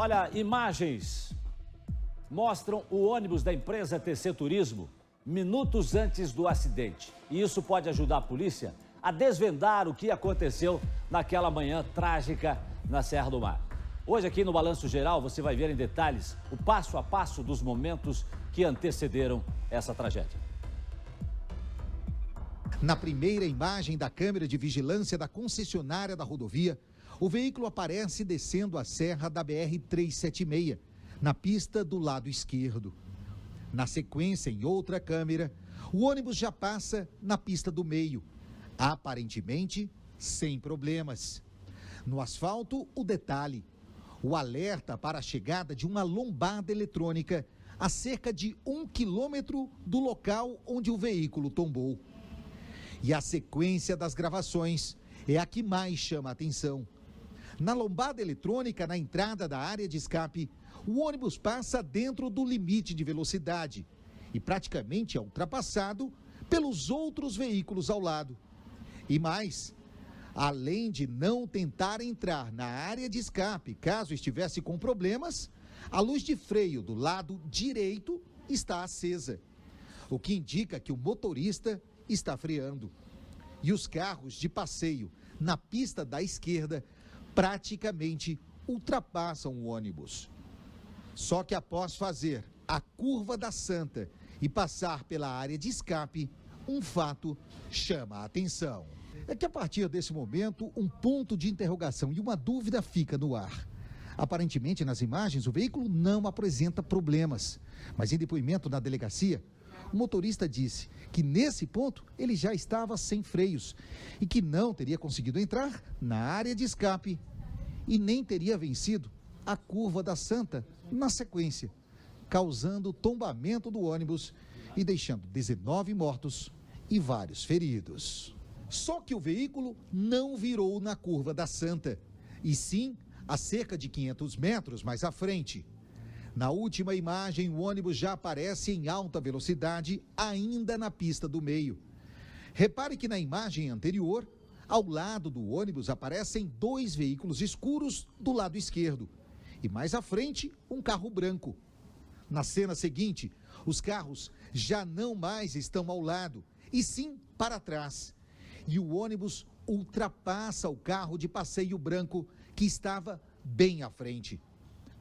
Olha, imagens mostram o ônibus da empresa TC Turismo minutos antes do acidente. E isso pode ajudar a polícia a desvendar o que aconteceu naquela manhã trágica na Serra do Mar. Hoje aqui no Balanço Geral você vai ver em detalhes o passo a passo dos momentos que antecederam essa tragédia. Na primeira imagem da câmera de vigilância da concessionária da rodovia, o veículo aparece descendo a serra da BR-376, na pista do lado esquerdo. Na sequência, em outra câmera, o ônibus já passa na pista do meio, aparentemente sem problemas. No asfalto, o detalhe: o alerta para a chegada de uma lombada eletrônica a cerca de 1 quilômetro do local onde o veículo tombou. E a sequência das gravações é a que mais chama a atenção. Na lombada eletrônica, na entrada da área de escape, o ônibus passa dentro do limite de velocidade e praticamente é ultrapassado pelos outros veículos ao lado. E mais, além de não tentar entrar na área de escape caso estivesse com problemas, a luz de freio do lado direito está acesa, o que indica que o motorista está freando. E os carros de passeio na pista da esquerda praticamente ultrapassam o ônibus. Só que após fazer a curva da Santa e passar pela área de escape, um fato chama a atenção. É que a partir desse momento, um ponto de interrogação e uma dúvida fica no ar. Aparentemente, nas imagens, o veículo não apresenta problemas, mas em depoimento na delegacia, o motorista disse que nesse ponto ele já estava sem freios e que não teria conseguido entrar na área de escape e nem teria vencido a curva da Santa na sequência, causando o tombamento do ônibus e deixando 19 mortos e vários feridos. Só que o veículo não virou na curva da Santa, e sim a cerca de 500 metros mais à frente. Na última imagem, o ônibus já aparece em alta velocidade, ainda na pista do meio. Repare que na imagem anterior, ao lado do ônibus aparecem 2 veículos escuros do lado esquerdo. E mais à frente, um carro branco. Na cena seguinte, os carros já não mais estão ao lado, e sim para trás. E o ônibus ultrapassa o carro de passeio branco que estava bem à frente.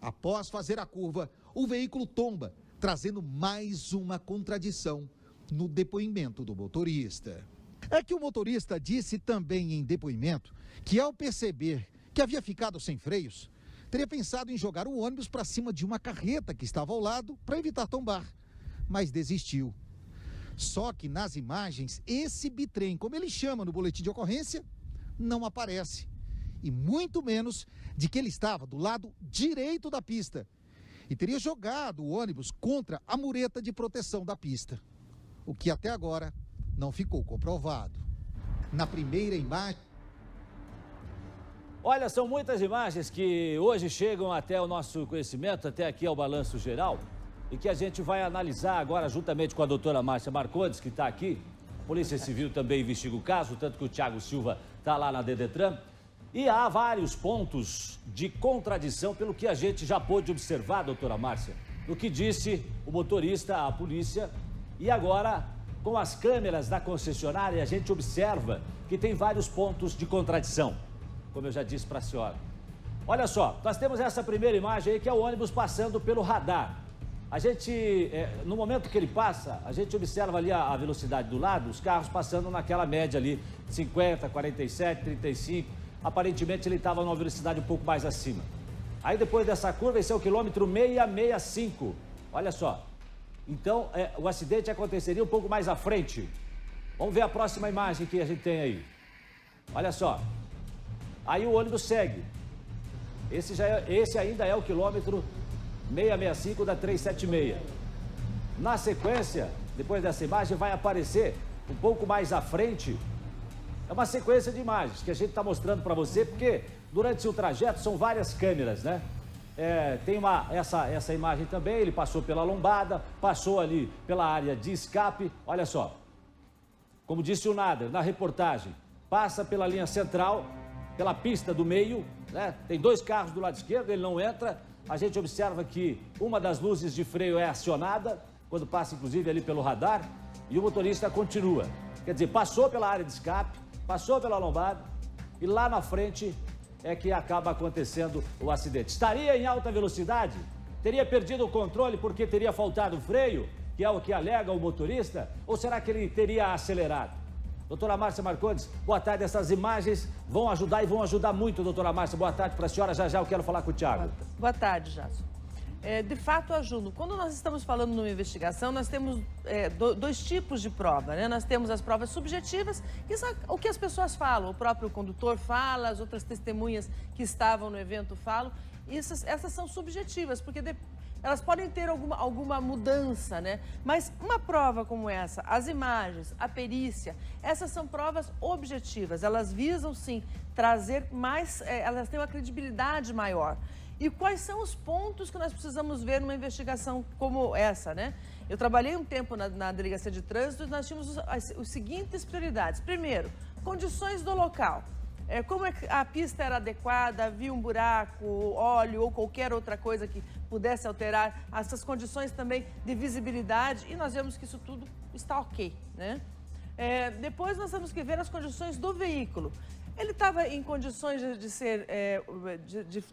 Após fazer a curva, o veículo tomba, trazendo mais uma contradição no depoimento do motorista. É que o motorista disse também em depoimento que, ao perceber que havia ficado sem freios, teria pensado em jogar o ônibus para cima de uma carreta que estava ao lado para evitar tombar, mas desistiu. Só que nas imagens, esse bitrem, como ele chama no boletim de ocorrência, não aparece. E muito menos de que ele estava do lado direito da pista e teria jogado o ônibus contra a mureta de proteção da pista, o que até agora não ficou comprovado. Na primeira imagem... Olha, são muitas imagens que hoje chegam até o nosso conhecimento, até aqui ao Balanço Geral, e que a gente vai analisar agora juntamente com a doutora Márcia Marcondes, que está aqui. A Polícia Civil também investiga o caso, tanto que o Thiago Silva está lá na Dedetran. E há vários pontos de contradição pelo que a gente já pôde observar, doutora Márcia, no que disse o motorista à polícia. E agora, com as câmeras da concessionária, a gente observa que tem vários pontos de contradição, como eu já disse para a senhora. Olha só, nós temos essa primeira imagem aí que é o ônibus passando pelo radar. A gente, no momento que ele passa, a gente observa ali a velocidade do lado, os carros passando naquela média ali, 50, 47, 35. Aparentemente ele estava numa velocidade um pouco mais acima. Aí depois dessa curva, esse é o quilômetro 665. Olha só. Então, o acidente aconteceria um pouco mais à frente. Vamos ver a próxima imagem que a gente tem aí. Olha só. Aí o ônibus segue. Esse ainda é o quilômetro 665 da 376. Na sequência, depois dessa imagem, vai aparecer um pouco mais à frente. É uma sequência de imagens que a gente está mostrando para você, porque durante o trajeto são várias câmeras, né? Tem essa imagem também, ele passou pela lombada, passou ali pela área de escape. Olha só, como disse o Nader na reportagem, passa pela linha central pela pista do meio, né? Tem dois carros do lado esquerdo, ele não entra. A gente observa que uma das luzes de freio é acionada, quando passa inclusive ali pelo radar, e o motorista continua. Quer dizer, passou pela área de escape, passou pela lombada e lá na frente é que acaba acontecendo o acidente. Estaria em alta velocidade? Teria perdido o controle porque teria faltado o freio, que é o que alega o motorista? Ou será que ele teria acelerado? Doutora Márcia Marcondes, boa tarde. Essas imagens vão ajudar e vão ajudar muito, doutora Márcia. Boa tarde para a senhora. Já já eu quero falar com o Thiago. Boa tarde, Jason. De fato, ajuda. Quando nós estamos falando numa investigação, nós temos dois tipos de prova, né? Nós temos as provas subjetivas, que são o que as pessoas falam. O próprio condutor fala, as outras testemunhas que estavam no evento falam. Essas são subjetivas, porque elas podem ter alguma mudança, né? Mas uma prova como essa, as imagens, a perícia, essas são provas objetivas. Elas visam, sim, trazer mais, elas têm uma credibilidade maior. E quais são os pontos que nós precisamos ver numa investigação como essa, né? Eu trabalhei um tempo na Delegacia de Trânsito e nós tínhamos os seguintes prioridades. Primeiro, condições do local. Como a pista era adequada, havia um buraco, óleo ou qualquer outra coisa que pudesse alterar essas condições também de visibilidade, e nós vemos que isso tudo está ok, né? Depois nós temos que ver as condições do veículo. Ele estava em condições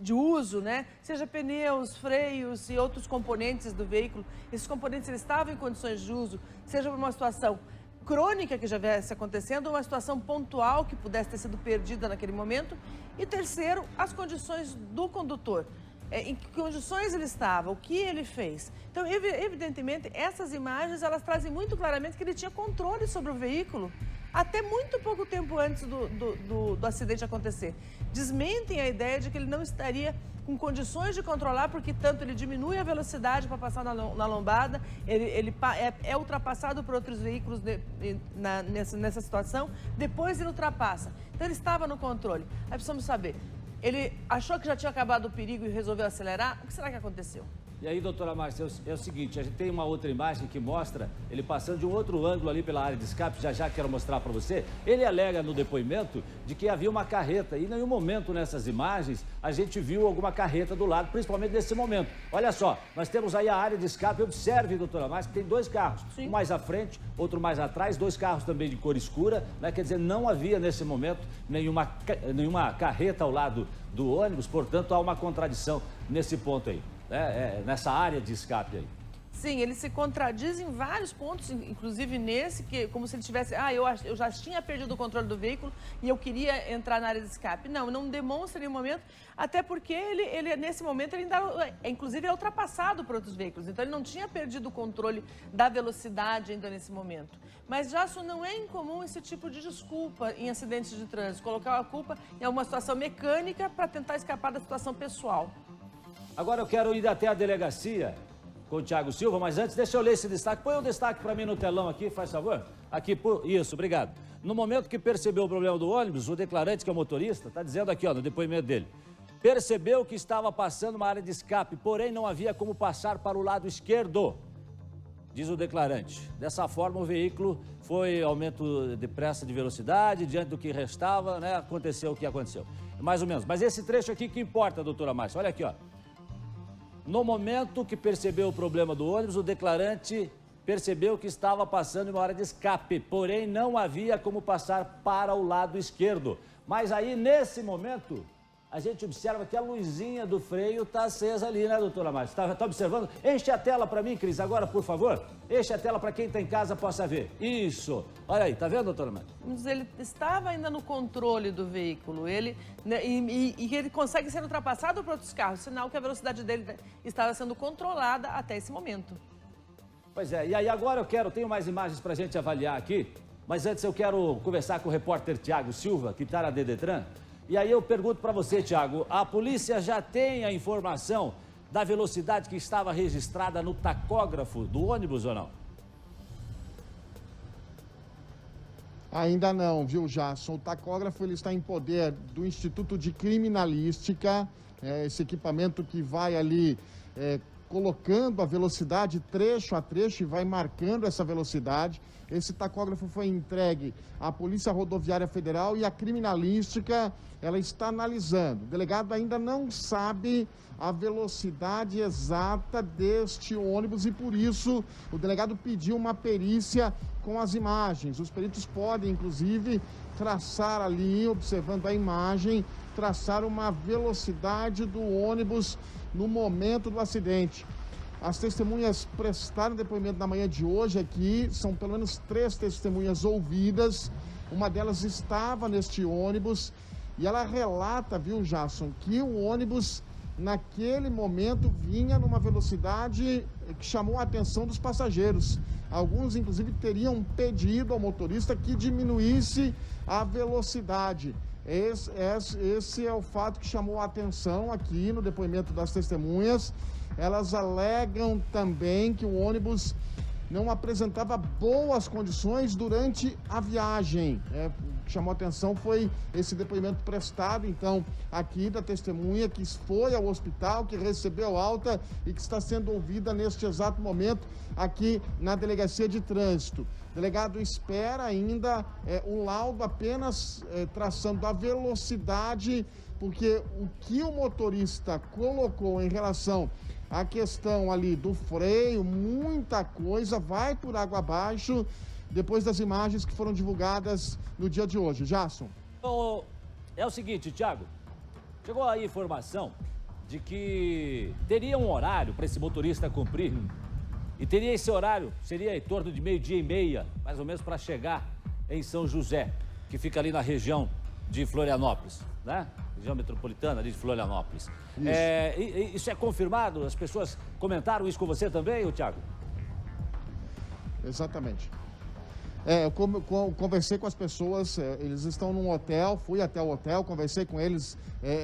de uso, né? Seja pneus, freios e outros componentes do veículo. Esses componentes eles estavam em condições de uso, seja por uma situação crônica que já viesse acontecendo, ou uma situação pontual que pudesse ter sido perdida naquele momento. E terceiro, as condições do condutor. Em que condições ele estava, o que ele fez. Então, evidentemente, essas imagens, elas trazem muito claramente que ele tinha controle sobre o veículo até muito pouco tempo antes do acidente acontecer. Desmentem a ideia de que ele não estaria com condições de controlar, porque tanto ele diminui a velocidade para passar na lombada, ele é ultrapassado por outros veículos nessa situação, depois ele ultrapassa. Então, ele estava no controle. Aí precisamos saber, ele achou que já tinha acabado o perigo e resolveu acelerar? O que será que aconteceu? E aí, doutora Márcia, é o seguinte, a gente tem uma outra imagem que mostra ele passando de um outro ângulo ali pela área de escape, já quero mostrar para você. Ele alega no depoimento de que havia uma carreta, e em nenhum momento nessas imagens a gente viu alguma carreta do lado, principalmente nesse momento. Olha só, nós temos aí a área de escape, observe, doutora Márcia, que tem dois carros, sim, um mais à frente, outro mais atrás, dois carros também de cor escura, né? Quer dizer, não havia nesse momento nenhuma carreta ao lado do ônibus, portanto há uma contradição nesse ponto aí. Nessa área de escape aí. Sim, ele se contradiz em vários pontos, inclusive nesse, que como se ele tivesse, eu já tinha perdido o controle do veículo e eu queria entrar na área de escape. Não demonstra em nenhum momento, até porque ele nesse momento, ele ainda, inclusive, é ultrapassado por outros veículos, então ele não tinha perdido o controle da velocidade ainda nesse momento. Mas, Jason, não é incomum esse tipo de desculpa em acidentes de trânsito, colocar a culpa em alguma situação mecânica para tentar escapar da situação pessoal. Agora eu quero ir até a delegacia com o Thiago Silva, mas antes deixa eu ler esse destaque. Põe um destaque para mim no telão aqui, faz favor. Aqui, isso, obrigado. No momento que percebeu o problema do ônibus, o declarante, que é o motorista, está dizendo aqui, ó, no depoimento dele, percebeu que estava passando uma área de escape, porém não havia como passar para o lado esquerdo, diz o declarante. Dessa forma, o veículo foi aumento depressa de velocidade, diante do que restava, né, aconteceu o que aconteceu. Mais ou menos. Mas esse trecho aqui que importa, doutora Márcia, olha aqui, ó. No momento que percebeu o problema do ônibus, o declarante percebeu que estava passando em uma área de escape, porém não havia como passar para o lado esquerdo. Mas aí, nesse momento, a gente observa que a luzinha do freio está acesa ali, né, doutora Márcia? Está observando? Enche a tela para mim, Cris, agora, por favor. Enche a tela para quem está em casa possa ver. Isso. Olha aí, tá vendo, doutora Márcia? Ele estava ainda no controle do veículo, e ele consegue ser ultrapassado por outros carros, sinal que a velocidade dele estava sendo controlada até esse momento. Pois é, e aí agora tenho mais imagens para a gente avaliar aqui, mas antes eu quero conversar com o repórter Thiago Silva, que está na Dedetran. E aí eu pergunto para você, Thiago, a polícia já tem a informação da velocidade que estava registrada no tacógrafo do ônibus ou não? Ainda não, viu, Jason? O tacógrafo ele está em poder do Instituto de Criminalística, esse equipamento que vai ali colocando a velocidade trecho a trecho e vai marcando essa velocidade. Esse tacógrafo foi entregue à Polícia Rodoviária Federal e a criminalística, ela está analisando. O delegado ainda não sabe a velocidade exata deste ônibus e, por isso, o delegado pediu uma perícia com as imagens. Os peritos podem, inclusive, traçar ali, observando a imagem, traçar uma velocidade do ônibus no momento do acidente. As testemunhas prestaram depoimento na manhã de hoje aqui, são pelo menos 3 testemunhas ouvidas. Uma delas estava neste ônibus e ela relata, viu, Jason, que o ônibus naquele momento vinha numa velocidade que chamou a atenção dos passageiros. Alguns, inclusive, teriam pedido ao motorista que diminuísse a velocidade. Esse é o fato que chamou a atenção aqui no depoimento das testemunhas. Elas alegam também que o ônibus não apresentava boas condições durante a viagem. O que chamou a atenção foi esse depoimento prestado, então, aqui da testemunha que foi ao hospital, que recebeu alta e que está sendo ouvida neste exato momento aqui na Delegacia de Trânsito. O delegado espera ainda um laudo apenas traçando a velocidade, porque o que o motorista colocou em relação à questão ali do freio, muita coisa vai por água abaixo depois das imagens que foram divulgadas no dia de hoje. Jason. É o seguinte, Thiago, chegou aí a informação de que teria um horário para esse motorista cumprir. E teria esse horário, seria em torno de 12h30, mais ou menos, para chegar em São José, que fica ali na região de Florianópolis, né? Região metropolitana ali de Florianópolis. Isso é confirmado? As pessoas comentaram isso com você também, Thiago? Exatamente. Eu conversei com as pessoas, eles estão num hotel, fui até o hotel, conversei com eles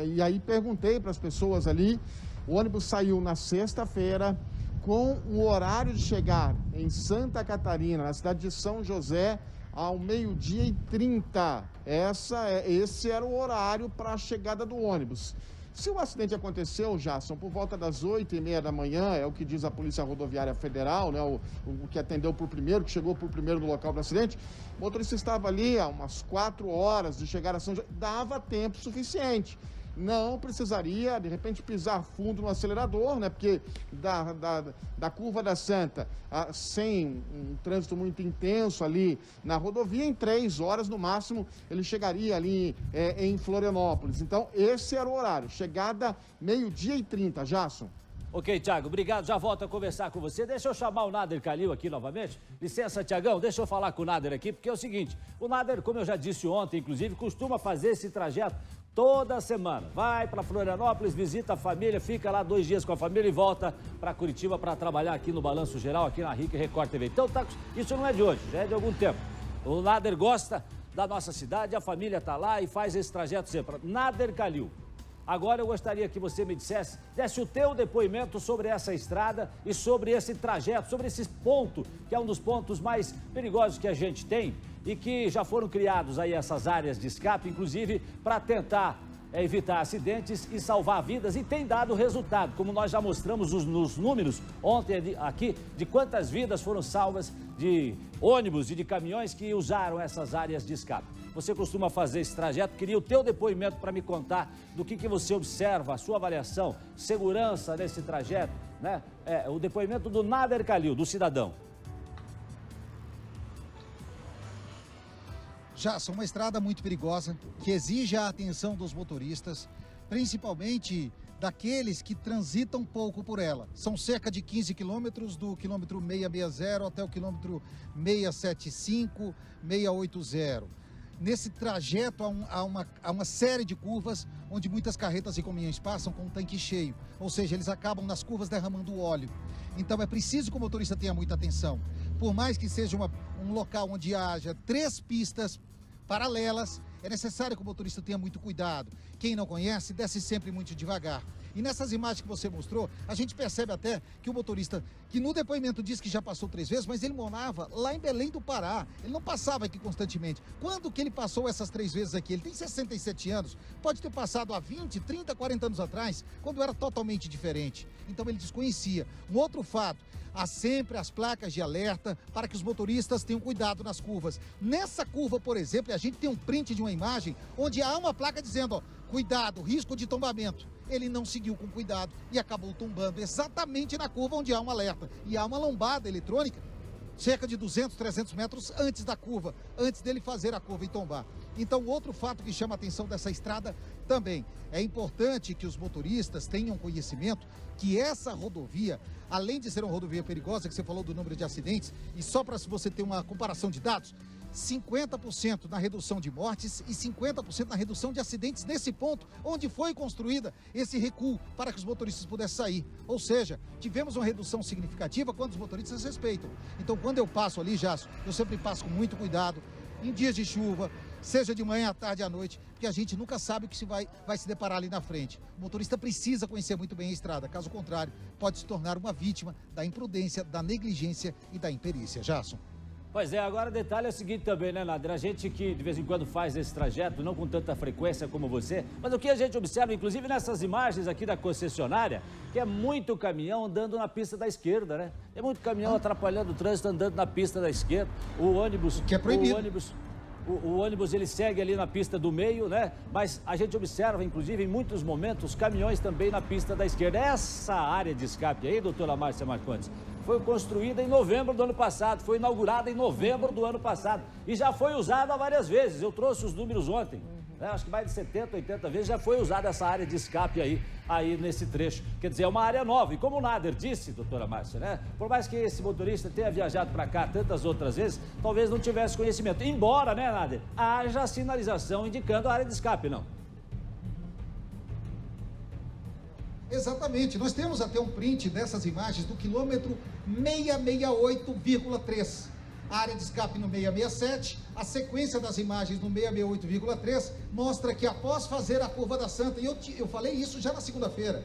e aí perguntei para as pessoas ali. O ônibus saiu na sexta-feira com o horário de chegar em Santa Catarina, na cidade de São José, ao 12h30. Esse era o horário para a chegada do ônibus. Se o acidente aconteceu, Jason, por volta das 8h30 da manhã, é o que diz a Polícia Rodoviária Federal, né, o que atendeu por primeiro, que chegou por primeiro no local do acidente, o motorista estava ali há umas 4 horas de chegar a São José, dava tempo suficiente. Não precisaria, de repente, pisar fundo no acelerador, né? Porque da Curva da Santa, sem um trânsito muito intenso ali na rodovia, em 3 horas no máximo, ele chegaria ali em Florianópolis. Então, esse era o horário. Chegada 12h30, Jason. Ok, Thiago, obrigado. Já volto a conversar com você. Deixa eu chamar o Nader Kalil aqui novamente. Licença, Thiagão, deixa eu falar com o Nader aqui, porque é o seguinte, o Nader, como eu já disse ontem, inclusive, costuma fazer esse trajeto toda semana. Vai para Florianópolis, visita a família, fica lá 2 dias com a família e volta para Curitiba para trabalhar aqui no Balanço Geral, aqui na RIC Record TV. Então, isso não é de hoje, já é de algum tempo. O Nader gosta da nossa cidade, a família está lá e faz esse trajeto sempre. Nader Kalil. Agora eu gostaria que você me desse o teu depoimento sobre essa estrada e sobre esse trajeto, sobre esse ponto, que é um dos pontos mais perigosos que a gente tem e que já foram criados aí essas áreas de escape, inclusive para tentar evitar acidentes e salvar vidas, e tem dado resultado, como nós já mostramos nos números ontem aqui, de quantas vidas foram salvas de ônibus e de caminhões que usaram essas áreas de escape. Você costuma fazer esse trajeto, queria o teu depoimento para me contar do que você observa, a sua avaliação, segurança nesse trajeto, né? O depoimento do Nader Kalil, do cidadão. Já são uma estrada muito perigosa, que exige a atenção dos motoristas, principalmente daqueles que transitam pouco por ela. São cerca de 15 quilômetros, do quilômetro 660 até o quilômetro 675, 680. Nesse trajeto há uma série de curvas onde muitas carretas e caminhões passam com o tanque cheio, ou seja, eles acabam nas curvas derramando óleo. Então é preciso que o motorista tenha muita atenção. Por mais que seja um local onde haja 3 pistas paralelas, é necessário que o motorista tenha muito cuidado. Quem não conhece, desce sempre muito devagar. E nessas imagens que você mostrou, a gente percebe até que o motorista, que no depoimento diz que já passou 3 vezes, mas ele morava lá em Belém do Pará. Ele não passava aqui constantemente. Quando que ele passou essas 3 vezes aqui? Ele tem 67 anos, pode ter passado há 20, 30, 40 anos atrás, quando era totalmente diferente. Então ele desconhecia. Um outro fato, há sempre as placas de alerta para que os motoristas tenham cuidado nas curvas. Nessa curva, por exemplo, a gente tem um print de uma imagem onde há uma placa dizendo, ó, cuidado, risco de tombamento. Ele não seguiu com cuidado e acabou tombando exatamente na curva onde há um alerta. E há uma lombada eletrônica cerca de 200, 300 metros antes da curva, antes dele fazer a curva e tombar. Então, outro fato que chama a atenção dessa estrada também, é importante que os motoristas tenham conhecimento que essa rodovia, além de ser uma rodovia perigosa, que você falou do número de acidentes, e só para você ter uma comparação de dados, 50% na redução de mortes e 50% na redução de acidentes nesse ponto onde foi construída esse recuo para que os motoristas pudessem sair. Ou seja, tivemos uma redução significativa quando os motoristas respeitam. Então, quando eu passo ali, Jássio, eu sempre passo com muito cuidado, em dias de chuva, seja de manhã, à tarde, à noite, porque a gente nunca sabe o que vai se deparar ali na frente. O motorista precisa conhecer muito bem a estrada, caso contrário, pode se tornar uma vítima da imprudência, da negligência e da imperícia. Jasson. Pois é, agora o detalhe é o seguinte também, né, Nader? A gente que de vez em quando faz esse trajeto, não com tanta frequência como você, mas o que a gente observa, inclusive nessas imagens aqui da concessionária, que é muito caminhão andando na pista da esquerda, né? É muito caminhão atrapalhando o trânsito andando na pista da esquerda. O ônibus... Que é proibido. O ônibus, ele segue ali na pista do meio, né? Mas a gente observa, inclusive, em muitos momentos, caminhões também na pista da esquerda. Essa área de escape aí, doutora Márcia Marcondes, foi construída em novembro do ano passado, foi inaugurada em novembro do ano passado e já foi usada várias vezes. Eu trouxe os números ontem, né? Acho que mais de 70, 80 vezes já foi usada essa área de escape aí nesse trecho. Quer dizer, é uma área nova. E como o Nader disse, doutora Márcia, né? Por mais que esse motorista tenha viajado para cá tantas outras vezes, talvez não tivesse conhecimento. Embora, né, Nader, haja sinalização indicando a área de escape, não? Exatamente, nós temos até um print dessas imagens do quilômetro 668,3. A área de escape no 667, a sequência das imagens no 668,3 mostra que após fazer a curva da Santa, e eu falei isso já na segunda-feira,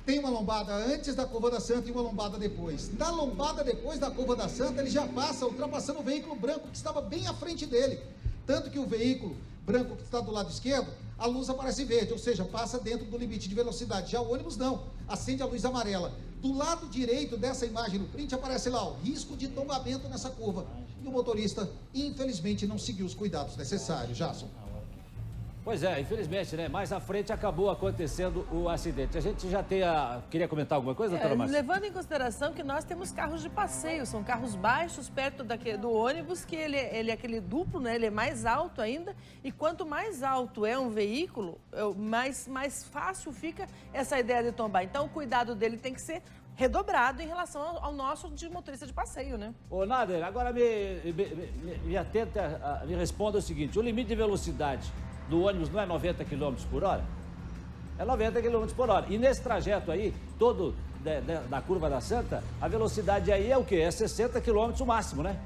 tem uma lombada antes da curva da Santa e uma lombada depois. Na lombada depois da curva da Santa, ele já passa ultrapassando o veículo branco que estava bem à frente dele. Tanto que o veículo branco que está do lado esquerdo, a luz aparece verde, ou seja, passa dentro do limite de velocidade. Já o ônibus não, acende a luz amarela. Do lado direito dessa imagem no print aparece lá o risco de tombamento nessa curva. E o motorista, infelizmente, não seguiu os cuidados necessários. Jasson. Pois é, infelizmente, né? Mais à frente acabou acontecendo o acidente. A gente já tem a... Queria comentar alguma coisa, doutora Márcia? Levando em consideração que nós temos carros de passeio, são carros baixos perto do ônibus, que ele é aquele duplo, né? Ele é mais alto ainda, e quanto mais alto é um veículo, mais fácil fica essa ideia de tombar. Então, o cuidado dele tem que ser redobrado em relação ao nosso de motorista de passeio, né? Ô, Nader, agora me responda o seguinte, o limite de velocidade do ônibus não é 90 km por hora? É 90 km por hora. E nesse trajeto aí, todo da curva da Santa, a velocidade aí é o quê? É 60 km o máximo, né?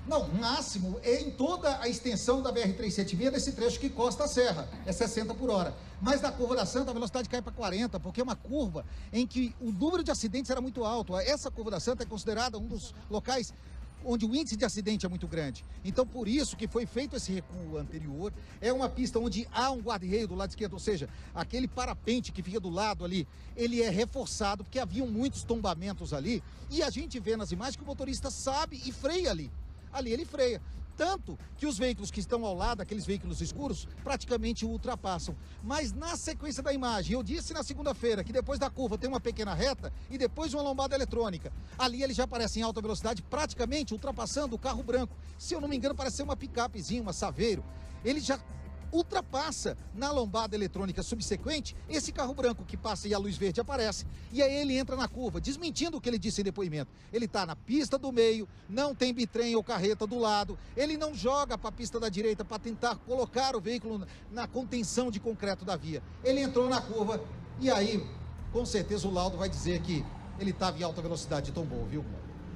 Não, o máximo é em toda a extensão da BR-376, nesse trecho que costa a serra, é 60 por hora. Mas na curva da Santa a velocidade cai para 40, porque é uma curva em que o número de acidentes era muito alto. Essa curva da Santa é considerada um dos locais onde o índice de acidente é muito grande. Então, por isso que foi feito esse recuo anterior. É uma pista onde há um guarda-reio do lado esquerdo, ou seja, aquele parapente que fica do lado ali, ele é reforçado, porque haviam muitos tombamentos ali, e a gente vê nas imagens que o motorista sabe e freia ali. Ali ele freia. Tanto que os veículos que estão ao lado, aqueles veículos escuros, praticamente o ultrapassam. Mas na sequência da imagem, eu disse na segunda-feira que depois da curva tem uma pequena reta e depois uma lombada eletrônica. Ali ele já aparece em alta velocidade, praticamente ultrapassando o carro branco. Se eu não me engano, parece ser uma picapezinha, uma Saveiro. Ele já ultrapassa na lombada eletrônica subsequente esse carro branco que passa e a luz verde aparece. E aí ele entra na curva, desmentindo o que ele disse em depoimento. Ele está na pista do meio, não tem bitrem ou carreta do lado, ele não joga para a pista da direita para tentar colocar o veículo na contenção de concreto da via. Ele entrou na curva e aí, com certeza, o laudo vai dizer que ele estava em alta velocidade e tombou, viu?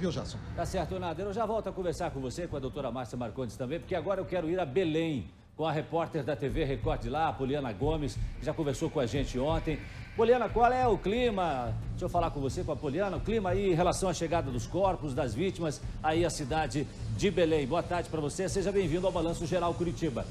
Viu, Jasson? Tá certo, Nader. Eu já volto a conversar com você, com a doutora Márcia Marcondes também, porque agora eu quero ir a Belém. com a repórter da TV Record de lá, a Poliana Gomes, que já conversou com a gente ontem. Poliana, qual é o clima? Deixa eu falar com você, com a Poliana. O clima aí em relação à chegada dos corpos, das vítimas, aí à cidade de Belém. Boa tarde para você, seja bem-vindo ao Balanço Geral Curitiba.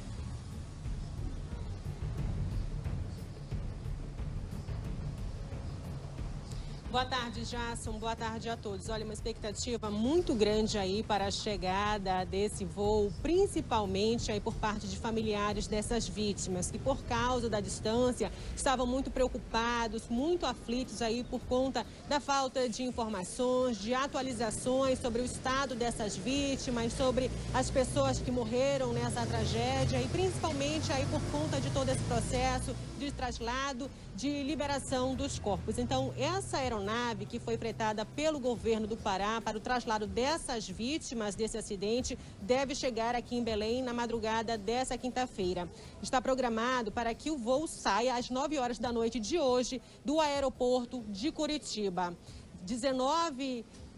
Boa tarde, Jasson. Boa tarde a todos. Olha, uma expectativa muito grande aí para a chegada desse voo, principalmente aí por parte de familiares dessas vítimas, que por causa da distância estavam muito preocupados, muito aflitos aí por conta da falta de informações, de atualizações sobre o estado dessas vítimas, sobre as pessoas que morreram nessa tragédia e principalmente aí por conta de todo esse processo de traslado, de liberação dos corpos. Então, essa aeronave que foi fretada pelo governo do Pará para o traslado dessas vítimas desse acidente deve chegar aqui em Belém na madrugada dessa quinta-feira. Está programado para que o voo saia às 9 horas da noite de hoje do aeroporto de Curitiba.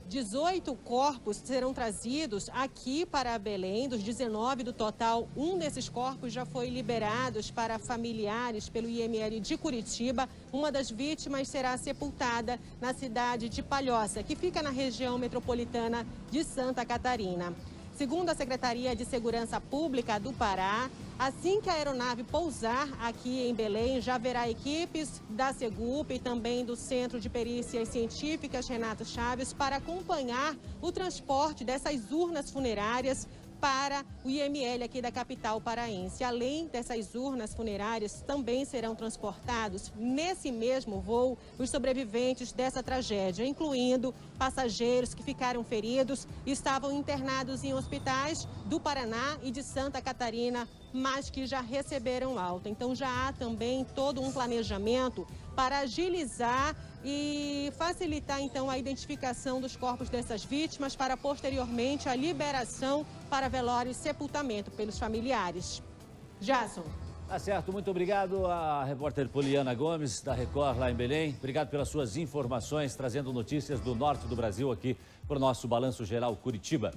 18 corpos serão trazidos aqui para Belém. Dos 19 do total, um desses corpos já foi liberado para familiares pelo IML de Curitiba. Uma das vítimas será sepultada na cidade de Palhoça, que fica na região metropolitana de Santa Catarina. Segundo a Secretaria de Segurança Pública do Pará, assim que a aeronave pousar aqui em Belém, já haverá equipes da Segup e também do Centro de Perícias Científicas Renato Chaves para acompanhar o transporte dessas urnas funerárias para o IML aqui da capital paraense. Além dessas urnas funerárias, também serão transportados nesse mesmo voo os sobreviventes dessa tragédia, incluindo passageiros que ficaram feridos e estavam internados em hospitais do Paraná e de Santa Catarina, mas que já receberam alta. Então já há também todo um planejamento para agilizar e facilitar então a identificação dos corpos dessas vítimas para posteriormente a liberação para velório e sepultamento pelos familiares. Jasson. Tá certo, muito obrigado à repórter Poliana Gomes, da Record, lá em Belém. Obrigado pelas suas informações, trazendo notícias do norte do Brasil aqui para o nosso Balanço Geral Curitiba.